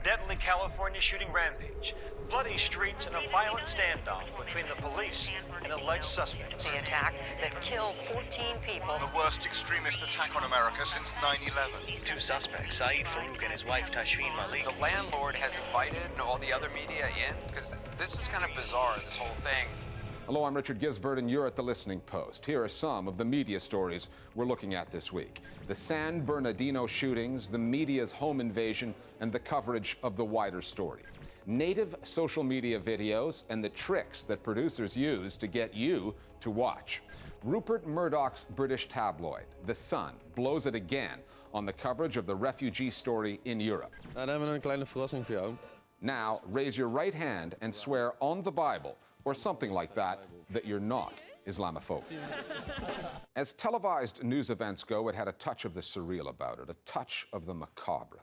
deadly California shooting rampage, bloody streets, and a violent standoff between the police and alleged suspects. The attack that killed 14 people. The worst extremist attack on America since 9/11. Two suspects, Syed, Farook, and his wife, Tashfeen, Malik. The landlord has invited all the other media in, because this is kind of bizarre, this whole thing. Hello, I'm Richard Gisbert, and you're at The Listening Post. Here are some of the media stories we're looking at this week. The San Bernardino shootings, the media's home invasion, and the coverage of the wider story. Native social media videos and the tricks that producers use to get you to watch. Rupert Murdoch's British tabloid, The Sun, blows it again on the coverage of the refugee story in Europe. Dan hebben we een kleine verrassing voor jou. Now, raise your right hand and swear on the Bible, or something like that, that you're not Islamophobic. As televised news events go, it had a touch of the surreal about it, a touch of the macabre.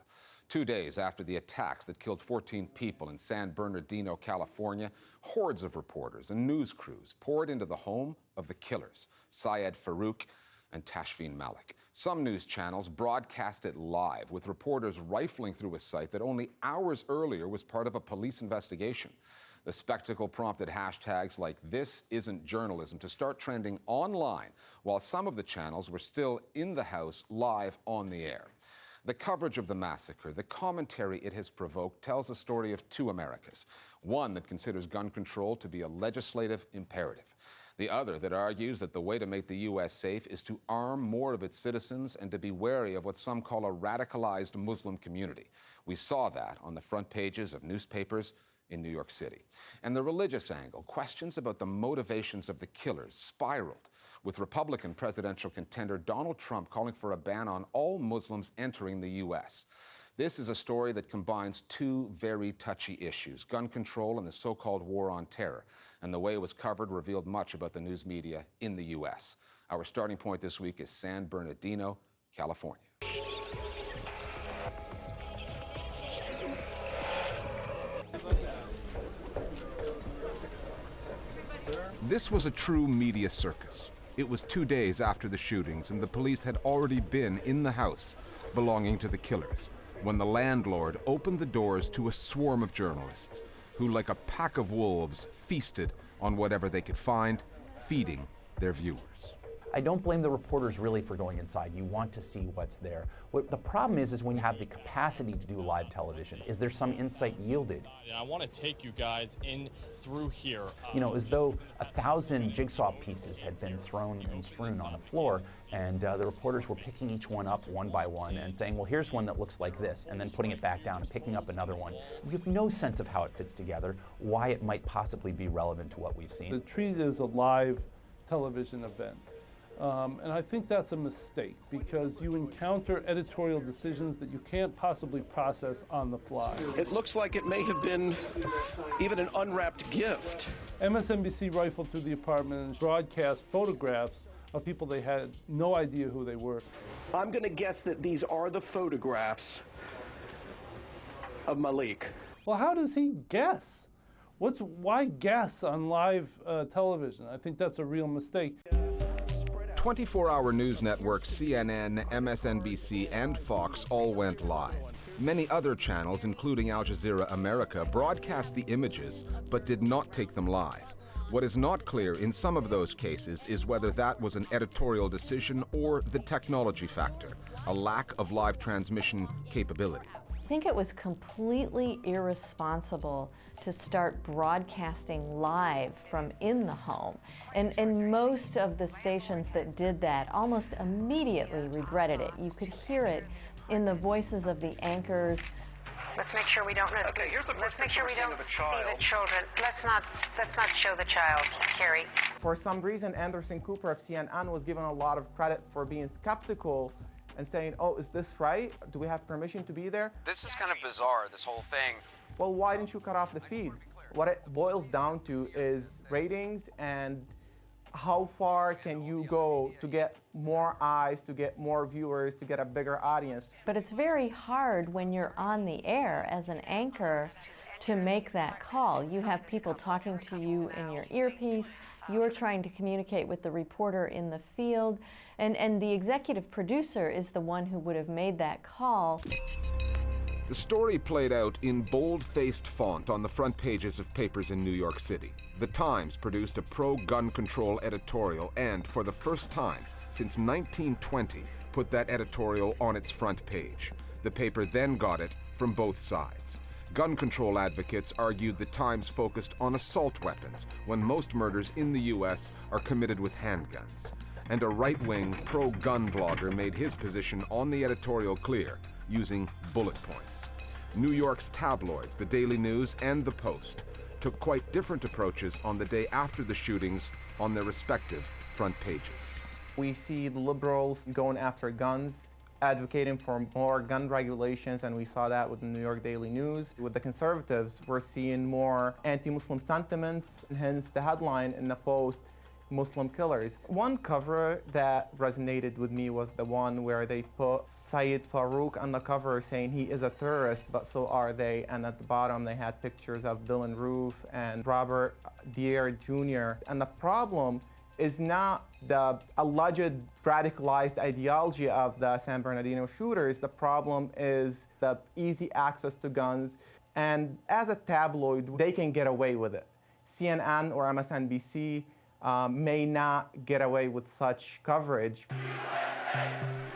2 days after the attacks that killed 14 people in San Bernardino, California, hordes of reporters and news crews poured into the home of the killers, Syed, Farook, and Tashfeen, Malik. Some news channels broadcast it live, with reporters rifling through a site that only hours earlier was part of a police investigation. The spectacle prompted hashtags like Thisisntjournalism to start trending online, while some of the channels were still in the house live on the air. The coverage of the massacre, the commentary it has provoked, tells the story of two Americas. One that considers gun control to be a legislative imperative. The other that argues that the way to make the U.S. safe is to arm more of its citizens and to be wary of what some call a radicalized Muslim community. We saw that on the front pages of newspapers in New York City. And the religious angle, questions about the motivations of the killers, spiraled, with Republican presidential contender Donald Trump calling for a ban on all Muslims entering the U.S. This is a story that combines two very touchy issues, gun control and the so-called war on terror. And the way it was covered revealed much about the news media in the U.S. Our starting point this week is San Bernardino, California. This was a true media circus. It was 2 days after the shootings, and the police had already been in the house belonging to the killers, when the landlord opened the doors to a swarm of journalists who, like a pack of wolves, feasted on whatever they could find, feeding their viewers. I don't blame the reporters really for going inside. You want to see what's there. What the problem is when you have the capacity to do live television, is there some insight yielded? I want to take you guys in through here. You know, as though 1,000 jigsaw pieces had been thrown and strewn on the floor, and the reporters were picking each one up one by one and saying, well, here's one that looks like this, and then putting it back down and picking up another one. We have no sense of how it fits together, why it might possibly be relevant to what we've seen. The treat is a live television event. And I think that's a mistake, because you encounter editorial decisions that you can't possibly process on the fly. It looks like it may have been even an unwrapped gift. MSNBC rifled through the apartment and broadcast photographs of people they had no idea who they were. I'm going to guess that these are the photographs of Malik. Well, how does he guess? Why guess on live television? I think that's a real mistake. 24-hour news networks CNN, MSNBC, and Fox all went live. Many other channels, including Al Jazeera America, broadcast the images but did not take them live. What is not clear in some of those cases is whether that was an editorial decision or the technology factor, a lack of live transmission capability. I think it was completely irresponsible to start broadcasting live from in the home. And most of the stations that did that almost immediately regretted it. You could hear it in the voices of the anchors. Let's make sure we don't risk. Okay, here's the Let's first make sure we picture don't of a see child. the children. Let's not show the child, Carrie. For some reason, Anderson Cooper of CNN was given a lot of credit for being skeptical and saying, oh, is this right? Do we have permission to be there? This is kind of bizarre, this whole thing. Well, why didn't you cut off the feed? What it boils down to is ratings and how far can you go to get more eyes, to get more viewers, to get a bigger audience. But it's very hard when you're on the air as an anchor to make that call. You have people talking to you in your earpiece, you're trying to communicate with the reporter in the field, and the executive producer is the one who would have made that call. The story played out in bold-faced font on the front pages of papers in New York City. The Times produced a pro-gun control editorial and, for the first time since 1920, put that editorial on its front page. The paper then got it from both sides. Gun control advocates argued the Times focused on assault weapons when most murders in the U.S. are committed with handguns. And a right-wing pro-gun blogger made his position on the editorial clear, using bullet points. New York's tabloids, the Daily News and the Post, took quite different approaches on the day after the shootings on their respective front pages. We see the liberals going after guns, advocating for more gun regulations, and we saw that with the New York Daily News. With the conservatives, we're seeing more anti-Muslim sentiments, hence the headline in the Post, Muslim killers. One cover that resonated with me was the one where they put Syed Farook on the cover saying he is a terrorist, but so are they. And at the bottom they had pictures of Dylan Roof and Robert Deere Jr. And the problem is not the alleged radicalized ideology of the San Bernardino shooters. The problem is the easy access to guns. And as a tabloid, they can get away with it. CNN or MSNBC may not get away with such coverage.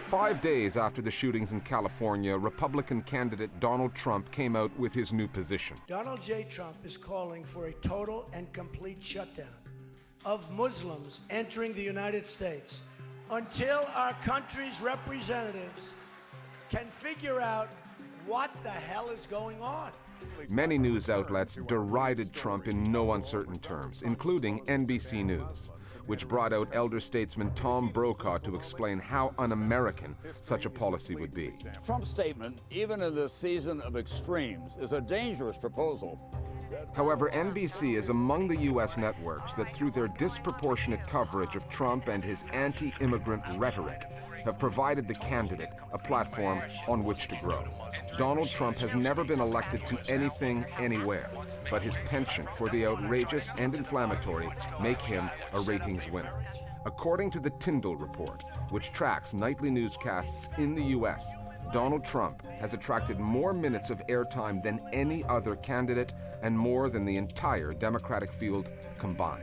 5 days after the shootings in California, Republican candidate Donald Trump came out with his new position. Donald J. Trump is calling for a total and complete shutdown of Muslims entering the United States until our country's representatives can figure out what the hell is going on. Many news outlets derided Trump in no uncertain terms, including NBC News, which brought out elder statesman Tom Brokaw to explain how un-American such a policy would be. Trump's statement, even in this season of extremes, is a dangerous proposal. However, NBC is among the U.S. networks that, through their disproportionate coverage of Trump and his anti-immigrant rhetoric, have provided the candidate a platform on which to grow. Donald Trump has never been elected to anything, anywhere, but his penchant for the outrageous and inflammatory make him a ratings winner. According to the Tyndall Report, which tracks nightly newscasts in the U.S., Donald Trump has attracted more minutes of airtime than any other candidate and more than the entire Democratic field combined.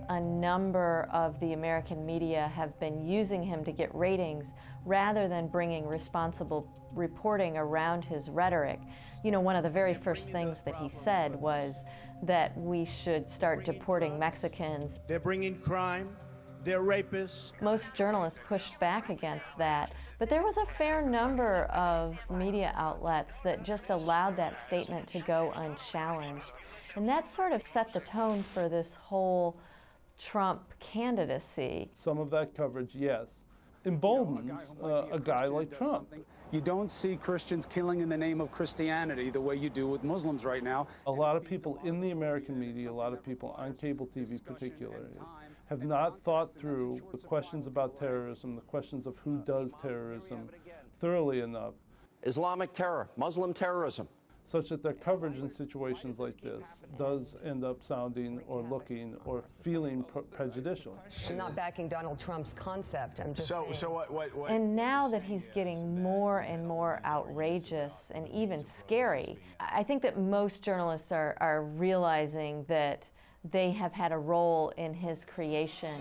A number of the American media have been using him to get ratings rather than bringing responsible reporting around his rhetoric. You know, one of the very first things that he said was that we should start deporting Mexicans. They're bringing crime, they're rapists. Most journalists pushed back against that, but there was a fair number of media outlets that just allowed that statement to go unchallenged. And that sort of set the tone for this whole Trump candidacy. Some of that coverage, yes, emboldens a guy like Trump. You don't see Christians killing in the name of Christianity the way you do with Muslims right now. A lot of people in the American media, a lot of people on cable TV particularly, have not thought through the questions about terrorism, the questions of who does terrorism thoroughly enough. Islamic terror, Muslim terrorism. Such that their coverage in situations like this does end up sounding or looking or feeling prejudicial. I'm not backing Donald Trump's concept. I'm just saying. What? And now that he's getting more and more outrageous and even scary, I think that most journalists are realizing that they have had a role in his creation.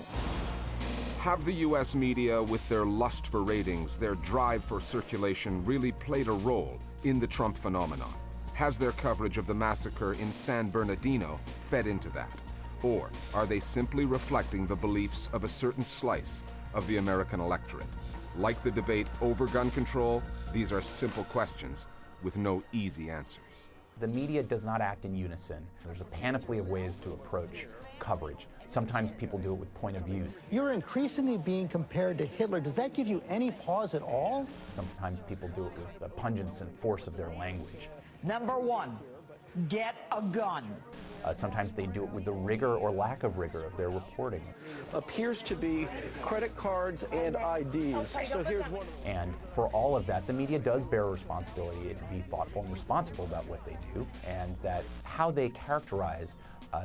Have the U.S. media, with their lust for ratings, their drive for circulation, really played a role in the Trump phenomenon? Has their coverage of the massacre in San Bernardino fed into that? Or are they simply reflecting the beliefs of a certain slice of the American electorate? Like the debate over gun control, these are simple questions with no easy answers. The media does not act in unison. There's a panoply of ways to approach coverage. Sometimes people do it with point of views. You're increasingly being compared to Hitler. Does that give you any pause at all? Sometimes people do it with the pungence and force of their language. Number one, get a gun. Sometimes they do it with the rigor or lack of rigor of their reporting. Appears to be credit cards and IDs. So here's one. And for all of that, the media does bear a responsibility to be thoughtful and responsible about what they do, and that how they characterize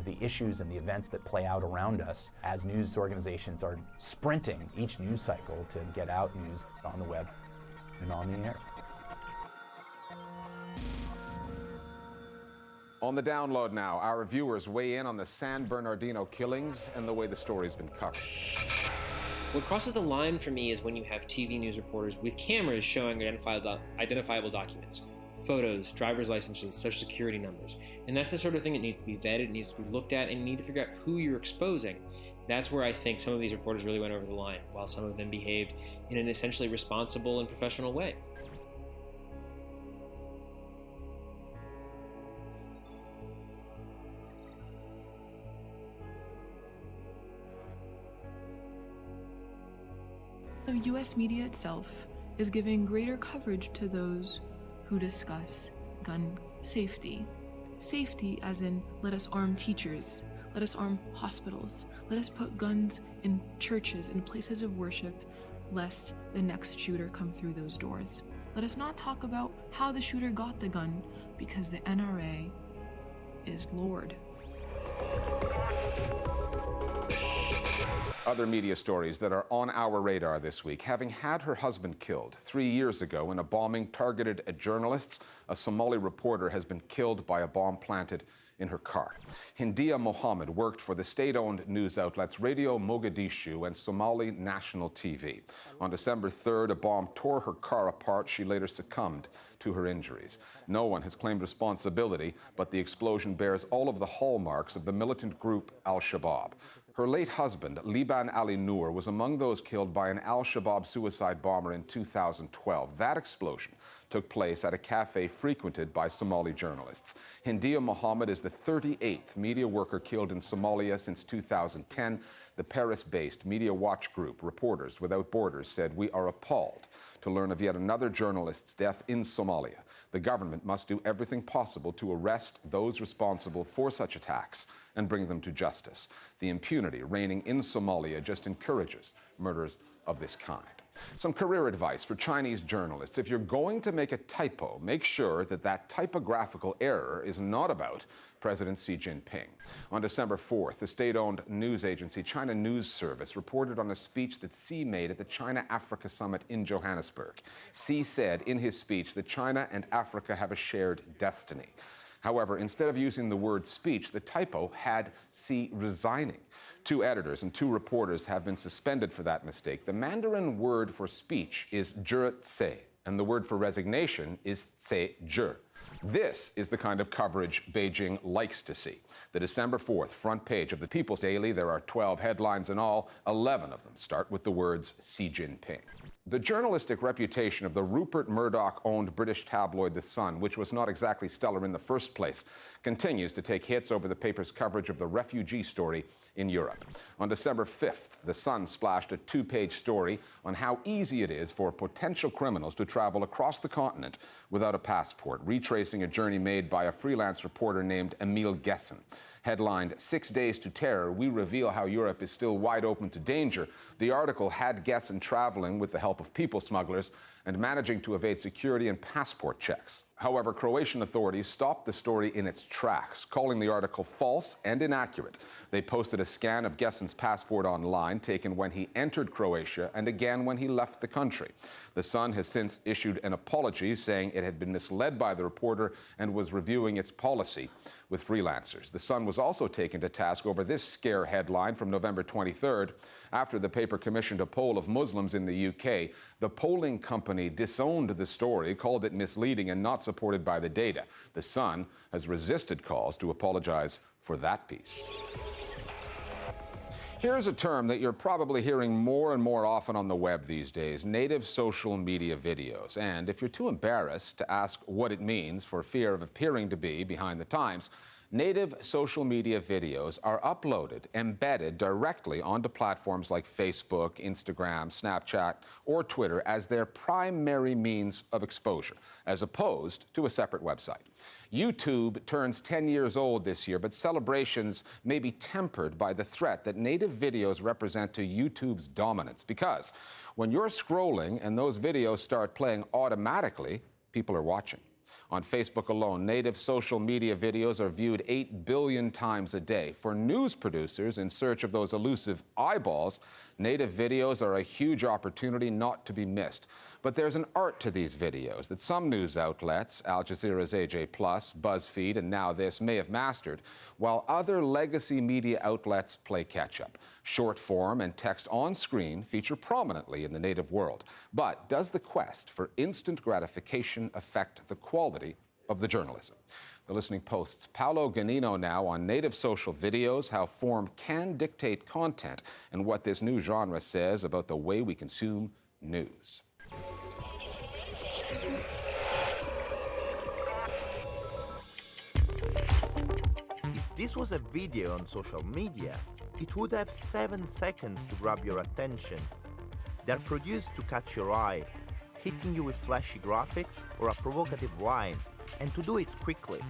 the issues and the events that play out around us as news organizations are sprinting each news cycle to get out news on the web and on the air. On the download now, our viewers weigh in on the San Bernardino killings and the way the story's been covered. What crosses the line for me is when you have TV news reporters with cameras showing identifiable documents, photos, driver's licenses, social security numbers. And that's the sort of thing that needs to be vetted, it needs to be looked at, and you need to figure out who you're exposing. That's where I think some of these reporters really went over the line, while some of them behaved in an essentially responsible and professional way. The U.S. media itself is giving greater coverage to those who discuss gun safety. Safety as in, let us arm teachers, let us arm hospitals, let us put guns in churches and places of worship, lest the next shooter come through those doors. Let us not talk about how the shooter got the gun, because the NRA is Lord. Other media stories that are on our radar this week. Having had her husband killed 3 years ago in a bombing targeted at journalists, a Somali reporter has been killed by a bomb planted in her car. Hindia Mohammed worked for the state-owned news outlets Radio Mogadishu and Somali National TV. On December 3rd, a bomb tore her car apart. She later succumbed to her injuries. No one has claimed responsibility, but the explosion bears all of the hallmarks of the militant group Al-Shabaab. Her late husband, Liban Ali Noor, was among those killed by an Al-Shabaab suicide bomber in 2012. That explosion took place at a cafe frequented by Somali journalists. Hindia Mohammed is the 38th media worker killed in Somalia since 2010. The Paris-based media watch group Reporters Without Borders said, "We are appalled to learn of yet another journalist's death in Somalia. The government must do everything possible to arrest those responsible for such attacks and bring them to justice. The impunity reigning in Somalia just encourages murders of this kind." Some career advice for Chinese journalists. If you're going to make a typo, make sure that that typographical error is not about President Xi Jinping. On December 4th, the state-owned news agency China News Service reported on a speech that Xi made at the China-Africa Summit in Johannesburg. Xi said in his speech that China and Africa have a shared destiny. However, instead of using the word speech, the typo had Xi resigning. 2 editors and 2 reporters have been suspended for that mistake. The Mandarin word for speech is zhi, and the word for resignation is zhi. This is the kind of coverage Beijing likes to see. The December 4th front page of the People's Daily, there are 12 headlines in all. 11 of them start with the words Xi Jinping. The journalistic reputation of the Rupert Murdoch-owned British tabloid The Sun, which was not exactly stellar in the first place, continues to take hits over the paper's coverage of the refugee story in Europe. On December 5th, The Sun splashed a 2-page story on how easy it is for potential criminals to travel across the continent without a passport, retracing a journey made by a freelance reporter named Emil Gessen. Headlined, 6 Days to Terror, we reveal how Europe is still wide open to danger. The article had Gessen traveling with the help of people smugglers and managing to evade security and passport checks. However, Croatian authorities stopped the story in its tracks, calling the article false and inaccurate. They posted a scan of Gessen's passport online, taken when he entered Croatia and again when he left the country. The Sun has since issued an apology, saying it had been misled by the reporter and was reviewing its policy with freelancers. The Sun was also taken to task over this scare headline from November 23rd. After the paper commissioned a poll of Muslims in the UK, the polling company disowned the story, called it misleading and not supported by the data. The Sun has resisted calls to apologize for that piece. Here's a term that you're probably hearing more and more often on the web these days: native social media videos. And if you're too embarrassed to ask what it means for fear of appearing to be behind the times, native social media videos are uploaded, embedded directly onto platforms like Facebook, Instagram, Snapchat, or Twitter as their primary means of exposure, as opposed to a separate website. YouTube turns 10 years old this year, but celebrations may be tempered by the threat that native videos represent to YouTube's dominance. Because when you're scrolling and those videos start playing automatically, people are watching. On Facebook alone, native social media videos are viewed 8 billion times a day. For news producers in search of those elusive eyeballs, native videos are a huge opportunity not to be missed. But there's an art to these videos that some news outlets, Al Jazeera's AJ+, BuzzFeed, and now this, may have mastered, while other legacy media outlets play catch-up. Short form and text on screen feature prominently in the native world. But does the quest for instant gratification affect the quality of the journalism? The Listening Post's Paolo Ganino now on native social videos, how form can dictate content, and what this new genre says about the way we consume news. If this was a video on social media, it would have 7 seconds to grab your attention. They're produced to catch your eye, hitting you with flashy graphics or a provocative line, and to do it quickly.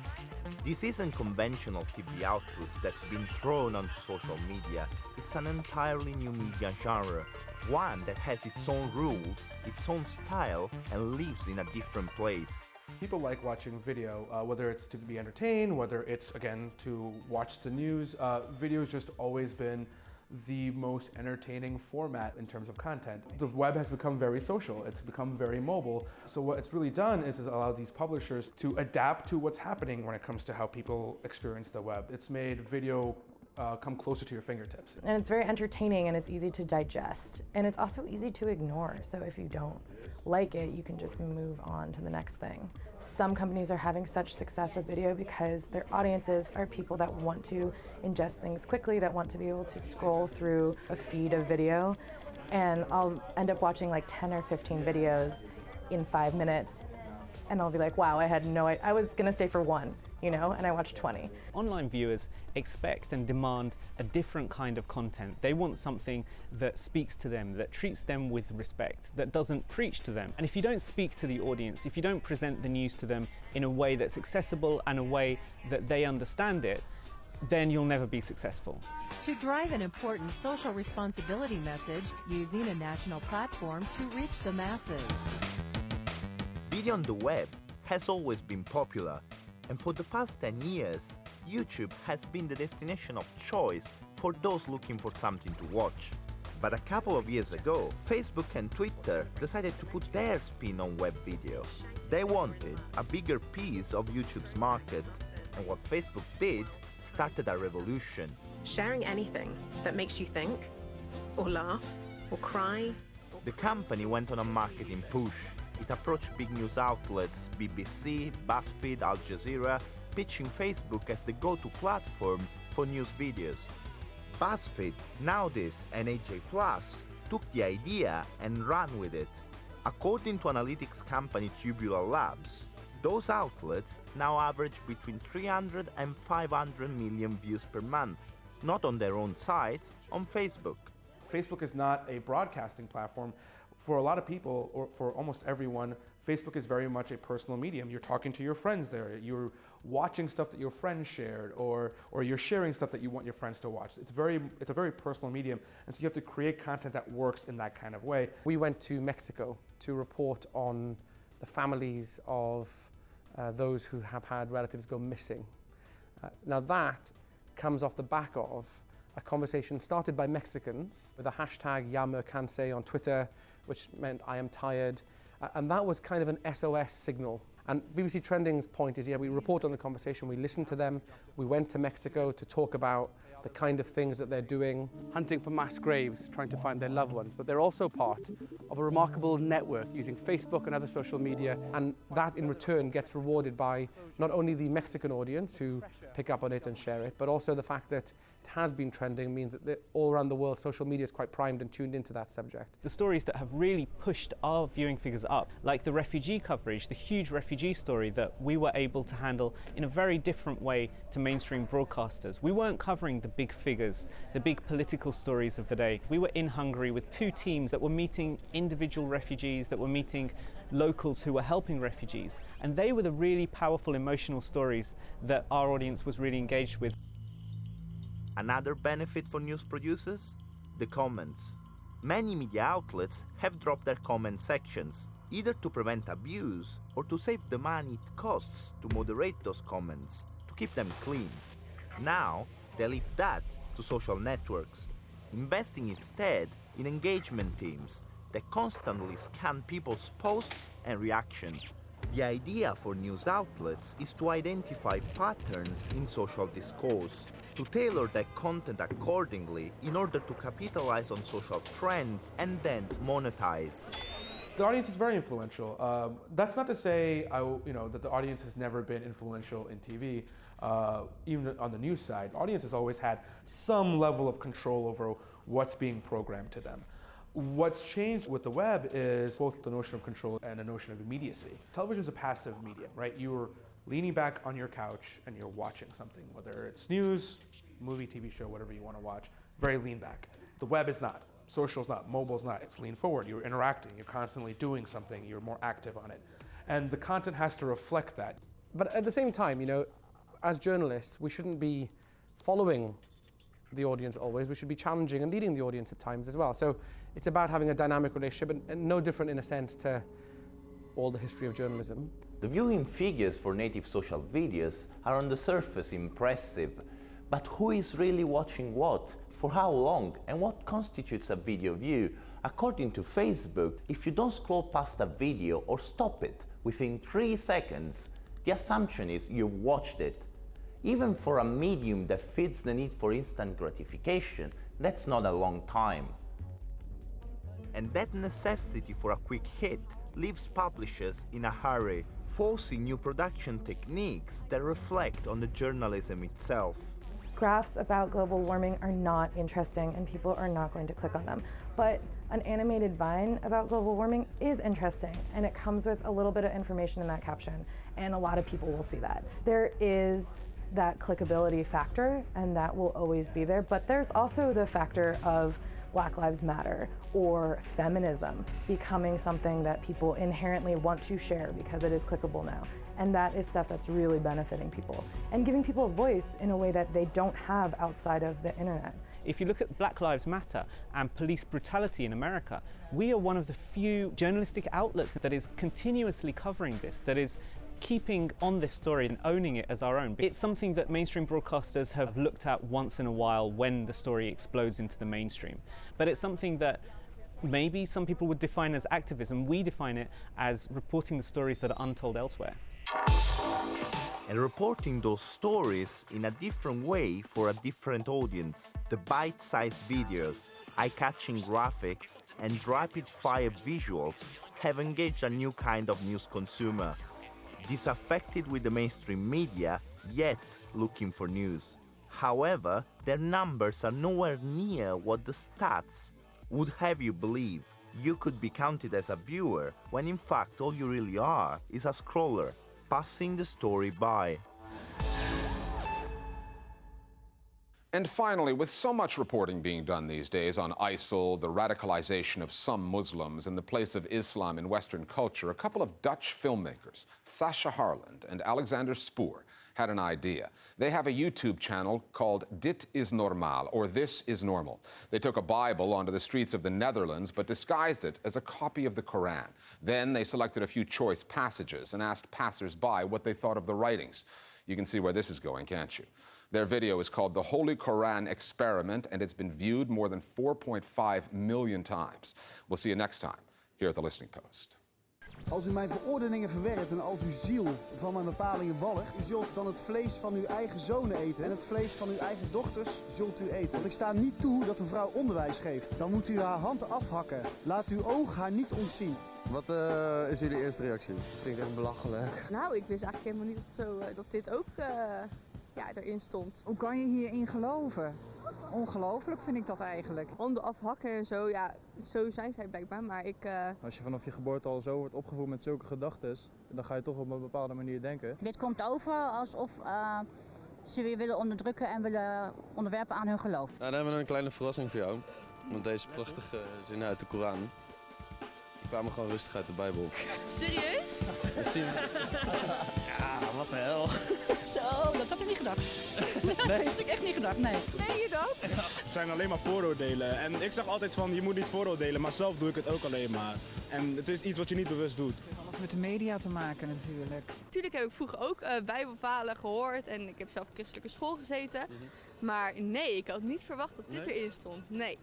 This isn't conventional TV output that's been thrown onto social media. It's an entirely new media genre, one that has its own rules, its own style, and lives in a different place. People like watching video, whether it's to be entertained, whether it's, again, to watch the news. Video has just always been the most entertaining format in terms of content. The web has become very social, it's become very mobile. So what it's really done is allow these publishers to adapt to what's happening when it comes to how people experience the web. It's made video come closer to your fingertips. And it's very entertaining and it's easy to digest. And it's also easy to ignore. So if you don't like it, you can just move on to the next thing. Some companies are having such success with video because their audiences are people that want to ingest things quickly, that want to be able to scroll through a feed of video. And I'll end up watching like 10 or 15 videos in 5 minutes. And I'll be like, wow, I was gonna stay for one, you know, and I watched 20. Online viewers expect and demand a different kind of content. They want something that speaks to them, that treats them with respect, that doesn't preach to them. And if you don't speak to the audience, if you don't present the news to them in a way that's accessible and a way that they understand it, then you'll never be successful. To drive an important social responsibility message, using a national platform to reach the masses. Video on the web has always been popular, and for the past 10 years, YouTube has been the destination of choice for those looking for something to watch. But a couple of years ago, Facebook and Twitter decided to put their spin on web video. They wanted a bigger piece of YouTube's market, and what Facebook did started a revolution. Sharing anything that makes you think, or laugh, or cry. The company went on a marketing push. It approached big news outlets, BBC, BuzzFeed, Al Jazeera, pitching Facebook as the go-to platform for news videos. BuzzFeed, Nowthis, and AJ+ took the idea and ran with it. According to analytics company Tubular Labs, those outlets now average between 300 and 500 million views per month, not on their own sites, on Facebook. Facebook is not a broadcasting platform. For a lot of people, or for almost everyone, Facebook is very much a personal medium. You're talking to your friends there. You're watching stuff that your friends shared, or you're sharing stuff that you want your friends to watch. It's a very personal medium, and so you have to create content that works in that kind of way. We went to Mexico to report on the families of those who have had relatives go missing. Now that comes off the back of a conversation started by Mexicans with a hashtag Ya me cansé on Twitter, which meant I am tired. And that was kind of an SOS signal. And BBC Trending's point is, we report on the conversation, we listen to them. We went to Mexico to talk about the kind of things that they're doing. Hunting for mass graves, trying to find their loved ones, but they're also part of a remarkable network using Facebook and other social media. And that in return gets rewarded by not only the Mexican audience who pick up on it and share it, but also the fact that it has been trending means that all around the world social media is quite primed and tuned into that subject. The stories that have really pushed our viewing figures up, like the refugee coverage, the huge refugee story that we were able to handle in a very different way to mainstream broadcasters. We weren't covering the big figures, the big political stories of the day. We were in Hungary with 2 teams that were meeting individual refugees, that were meeting locals who were helping refugees, and they were the really powerful emotional stories that our audience was really engaged with. Another benefit for news producers? The comments. Many media outlets have dropped their comment sections, either to prevent abuse or to save the money it costs to moderate those comments, to keep them clean. Now, they leave that to social networks, investing instead in engagement teams, that constantly scan people's posts and reactions. The idea for news outlets is to identify patterns in social discourse, to tailor their content accordingly in order to capitalize on social trends and then monetize. The audience is very influential. That's not to say that the audience has never been influential in TV. Even on the news side, audience has always had some level of control over what's being programmed to them. What's changed with the web is both the notion of control and a notion of immediacy. Television is a passive medium, right? You're leaning back on your couch and you're watching something, whether it's news, movie, TV show, whatever you want to watch, very lean back. The web is not. Social's not. Mobile's not. It's lean forward. You're interacting. You're constantly doing something. You're more active on it. And the content has to reflect that. But at the same time, as journalists, we shouldn't be following the audience always. We should be challenging and leading the audience at times as well. So it's about having a dynamic relationship and no different in a sense to all the history of journalism. The viewing figures for native social videos are on the surface impressive, but who is really watching what, for how long, and what constitutes a video view? According to Facebook, if you don't scroll past a video or stop it within 3 seconds, the assumption is you've watched it. Even for a medium that fits the need for instant gratification, that's not a long time. And that necessity for a quick hit leaves publishers in a hurry, forcing new production techniques that reflect on the journalism itself. Graphs about global warming are not interesting and people are not going to click on them. But an animated Vine about global warming is interesting, and it comes with a little bit of information in that caption, and a lot of people will see that. There is that clickability factor, and that will always be there, but there's also the factor of Black Lives Matter or feminism becoming something that people inherently want to share because it is clickable now. And that is stuff that's really benefiting people and giving people a voice in a way that they don't have outside of the internet. If you look at Black Lives Matter and police brutality in America, we are one of the few journalistic outlets that is continuously covering this, that is keeping on this story and owning it as our own. It's something that mainstream broadcasters have looked at once in a while when the story explodes into the mainstream. But it's something that maybe some people would define as activism. We define it as reporting the stories that are untold elsewhere. And reporting those stories in a different way for a different audience. The bite-sized videos, eye-catching graphics, and rapid-fire visuals have engaged a new kind of news consumer. Disaffected with the mainstream media, yet looking for news. However, their numbers are nowhere near what the stats would have you believe. You could be counted as a viewer, when in fact all you really are is a scroller, passing the story by. And finally, with so much reporting being done these days on ISIL, the radicalization of some Muslims, and the place of Islam in Western culture, a couple of Dutch filmmakers, Sasha Harland and Alexander Spoor, had an idea. They have a YouTube channel called Dit is Normaal, or This is Normal. They took a Bible onto the streets of the Netherlands, but disguised it as a copy of the Quran. Then they selected a few choice passages and asked passers-by what they thought of the writings. You can see where this is going, can't you? Their video is called The Holy Quran Experiment, and it's been viewed more than 4.5 million times. We'll see you next time here at the Listening Post. Als u mijn verordeningen verwerpt en als uw ziel van mijn bepalingen walgt, u zult dan het vlees van uw eigen zonen eten en het vlees van uw eigen dochters zult u eten. Want ik sta niet toe dat een vrouw onderwijs geeft. Dan moet u haar hand afhakken. Laat uw oog haar niet ontzien. Wat is jullie eerste reactie? Ik vind het echt belachelijk. Nou, ik wist eigenlijk helemaal niet dat dit ook erin stond. Hoe kan je hierin geloven? Ongelooflijk vind ik dat eigenlijk. Handen afhakken en zo, ja, zo zijn zij blijkbaar, maar ik... Als je vanaf je geboorte al zo wordt opgevoed met zulke gedachten, dan ga je toch op een bepaalde manier denken. Dit komt over alsof ze weer willen onderdrukken en willen onderwerpen aan hun geloof. Nou, dan hebben we een kleine verrassing voor jou. Want deze prachtige zinnen uit de Koran, die kwamen gewoon rustig uit de Bijbel. Serieus? Ja, wat de hel. Zo, dat had ik niet gedacht. Nee? Dat had ik echt niet gedacht, nee. Meen je dat? Ja. Het zijn alleen maar vooroordelen. En ik zeg altijd van, je moet niet vooroordelen, maar zelf doe ik het ook alleen maar. En het is iets wat je niet bewust doet. Het heeft alles met de media te maken natuurlijk. Tuurlijk heb ik vroeger ook bijbelverhalen gehoord en ik heb zelf op christelijke school gezeten. Maar nee, ik had niet verwacht dat dit erin stond. Nee.